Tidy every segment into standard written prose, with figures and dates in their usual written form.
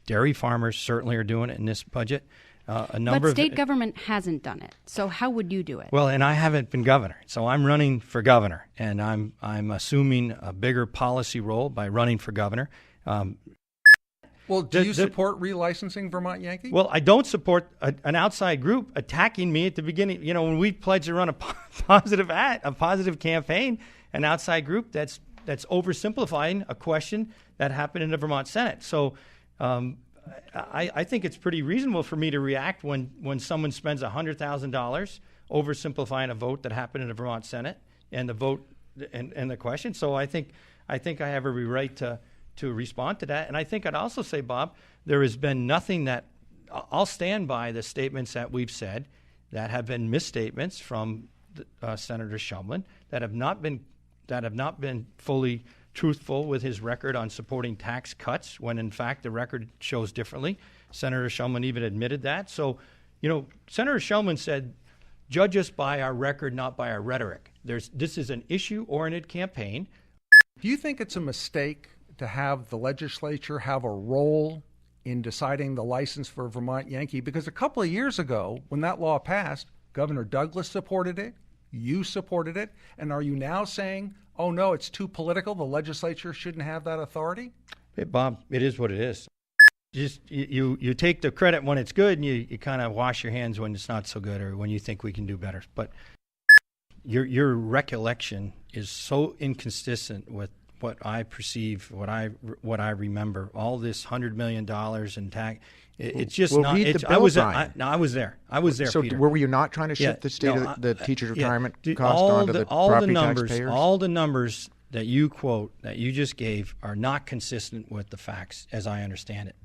Dairy farmers certainly are doing it in this budget. But state government hasn't done it. So how would you do it? Well, and I haven't been governor, so I'm running for governor, and I'm assuming a bigger policy role by running for governor. Well, do you support relicensing Vermont Yankee? Well, I don't support an outside group attacking me at the beginning. You know, when we pledged to run a positive campaign, an outside group that's oversimplifying a question that happened in the Vermont Senate. So I think it's pretty reasonable for me to react when someone spends $100,000 oversimplifying a vote that happened in the Vermont Senate and the vote and the question. So I think I have every right to respond to that. And I think I'd also say, Bob, there has been nothing that I'll stand by the statements that we've said that have been misstatements from Senator Shumlin that have not been fully truthful with his record on supporting tax cuts when, in fact, the record shows differently. Senator Shumlin even admitted that. So, you know, Senator Shumlin said, judge us by our record, not by our rhetoric. This is an issue-oriented campaign. Do you think it's a mistake to have the legislature have a role in deciding the license for Vermont Yankee? Because a couple of years ago, when that law passed, Governor Douglas supported it, you supported it, and are you now saying, oh no, it's too political, the legislature shouldn't have that authority? Hey, Bob, it is what it is. Just you take the credit when it's good, and you kind of wash your hands when it's not so good or when you think we can do better. But your recollection is so inconsistent with what I perceive, what I remember. All this $100 million in tax. It's just not. I was there. So Peter. Were you not trying to shift the state of the teacher's retirement cost onto the property taxpayers? All the numbers that you quote, that you just gave, are not consistent with the facts, as I understand it.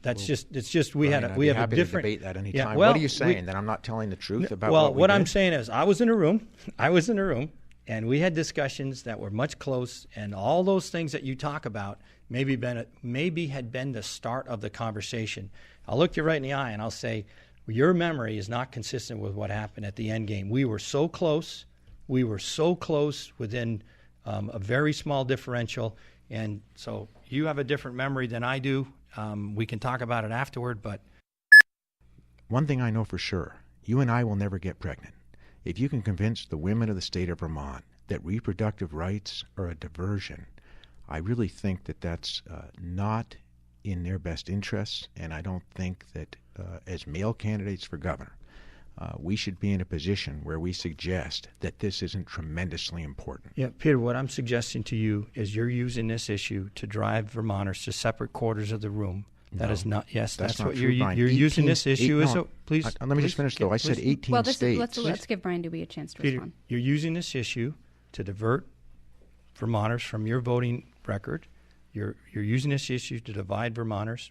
It's just we have a different. Happy to debate that anytime. Yeah, well, what are you saying? That I'm not telling the truth about what I'm saying is I was in a room, and we had discussions that were much close, and all those things that you talk about maybe had been the start of the conversation. I'll look you right in the eye and I'll say, your memory is not consistent with what happened at the end game. We were so close. We were so close within a very small differential. And so you have a different memory than I do. We can talk about it afterward, but. One thing I know for sure, you and I will never get pregnant. If you can convince the women of the state of Vermont that reproductive rights are a diversion, I really think that that's not in their best interests, and I don't think that as male candidates for governor, we should be in a position where we suggest that this isn't tremendously important. Yeah, Peter, what I'm suggesting to you is you're using this issue to drive Vermonters to separate quarters of the room. That is not. Yes, that's what you're using this issue. Please. Let me just finish, though. I said 18 states. Let's give Brian Dubie a chance to Peter, respond. You're using this issue to divert Vermonters from your voting record. You're using this issue to divide Vermonters.